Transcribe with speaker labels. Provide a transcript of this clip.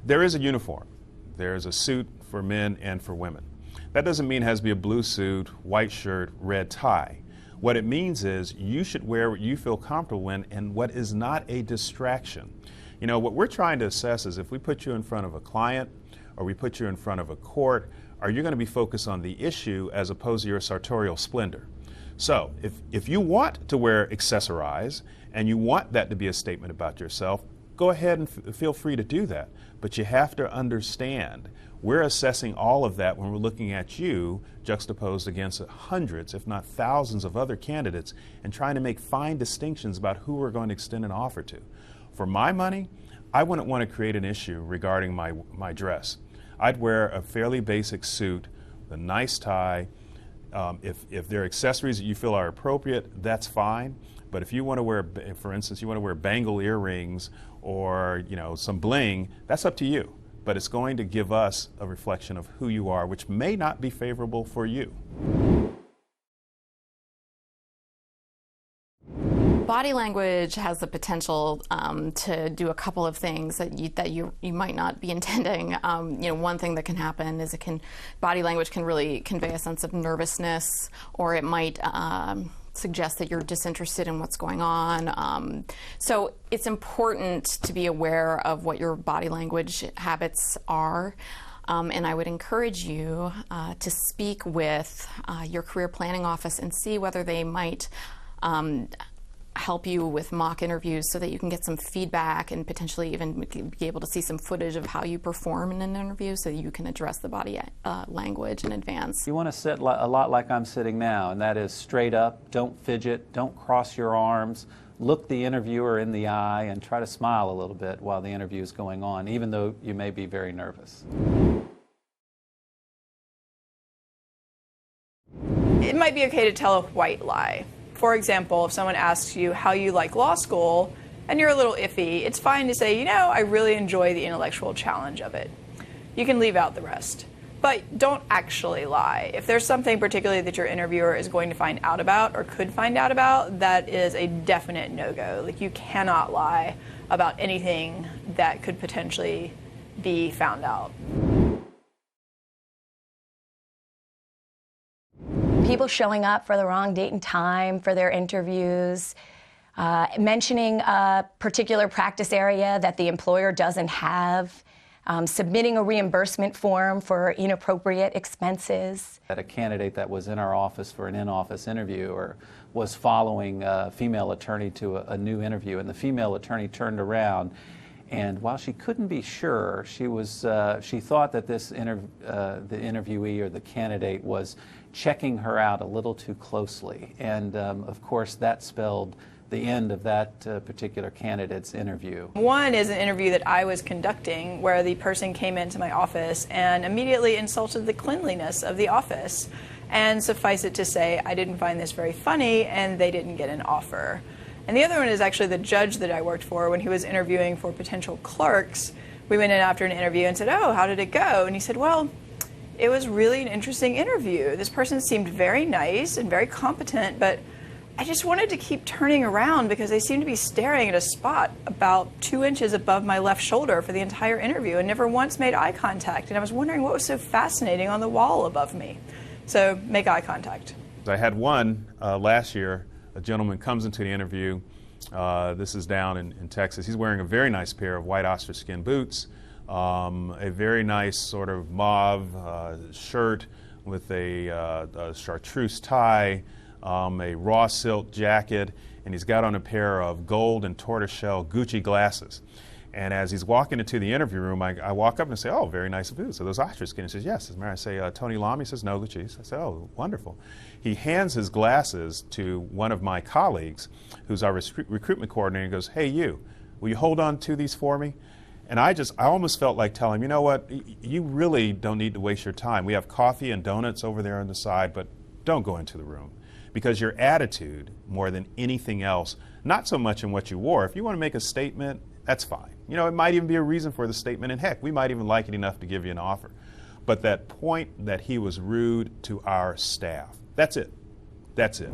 Speaker 1: There is a uniform. There's a suit for men and for women. That doesn't mean it has to be a blue suit, white shirt, red tie. What it means is you should wear what you feel comfortable in and what is not a distraction. You know, what we're trying to assess is if we put you in front of a client or we put you in front of a court, are you going to be focused on the issue as opposed to your sartorial splendor? So if you want to wear accessorize and you want that to be a statement about yourself, go ahead and feel free to do that. But you have to understand, we're assessing all of that when we're looking at you juxtaposed against hundreds, if not thousands of other candidates and trying to make fine distinctions about who we're going to extend an offer to. For my money, I wouldn't want to create an issue regarding my dress. I'd wear a fairly basic suit, a nice tie. If there are accessories that you feel are appropriate, that's fine. But if you want to wear, for instance, you want to wear bangle earrings or some bling, that's up to you. But it's going to give us a reflection of who you are, which may not be favorable for you.
Speaker 2: Body language has the potential to do a couple of things that you might not be intending. One thing that can happen is body language can really convey a sense of nervousness, or it might suggest that you're disinterested in what's going on. So it's important to be aware of what your body language habits are. And I would encourage you to speak with your career planning office and see whether they might help you with mock interviews so that you can get some feedback and potentially even be able to see some footage of how you perform in an interview so you can address the body language in advance.
Speaker 3: You want to sit a lot like I'm sitting now, and that is straight up, don't fidget, don't cross your arms, look the interviewer in the eye and try to smile a little bit while the interview is going on, even though you may be very nervous.
Speaker 4: It might be okay to tell a white lie. For example, if someone asks you how you like law school and you're a little iffy, it's fine to say, I really enjoy the intellectual challenge of it. You can leave out the rest. But don't actually lie. If there's something particularly that your interviewer is going to find out about or could find out about, that is a definite no-go. Like, you cannot lie about anything that could potentially be found out.
Speaker 5: People showing up for the wrong date and time for their interviews, mentioning a particular practice area that the employer doesn't have, submitting a reimbursement form for inappropriate expenses.
Speaker 3: A candidate that was in our office for an in-office interview or was following a female attorney to a new interview, and the female attorney turned around, and while she couldn't be sure, she thought that the interviewee or the candidate was checking her out a little too closely. And of course, that spelled the end of that particular candidate's interview.
Speaker 4: One is an interview that I was conducting where the person came into my office and immediately insulted the cleanliness of the office. And suffice it to say, I didn't find this very funny and they didn't get an offer. And the other one is actually the judge that I worked for when he was interviewing for potential clerks. We went in after an interview and said, "Oh, how did it go?" And he said, "Well, it was really an interesting interview. This person seemed very nice and very competent, but I just wanted to keep turning around because they seemed to be staring at a spot about 2 inches above my left shoulder for the entire interview and never once made eye contact. And I was wondering what was so fascinating on the wall above me." So make eye contact.
Speaker 1: I had one last year. A gentleman comes into the interview. This is down in Texas. He's wearing a very nice pair of white ostrich skin boots, a very nice sort of mauve shirt with a chartreuse tie, a raw silk jacket, and he's got on a pair of gold and tortoiseshell Gucci glasses. And as he's walking into the interview room, I walk up and say, "Oh, very nice boots. Are those ostrich skin?" He says, "Yes." I say, "Tony Lamy?" He says, "No, Gucci's." I say, "Oh, wonderful." He hands his glasses to one of my colleagues, who's our recruitment coordinator, and goes, "Hey, you, will you hold on to these for me?" And I almost felt like telling him, "You know what, you really don't need to waste your time. We have coffee and donuts over there on the side, but don't go into the room." Because your attitude, more than anything else, not so much in what you wore. If you want to make a statement, that's fine. It might even be a reason for the statement, and heck, we might even like it enough to give you an offer. But that point that he was rude to our staff, that's it. That's it.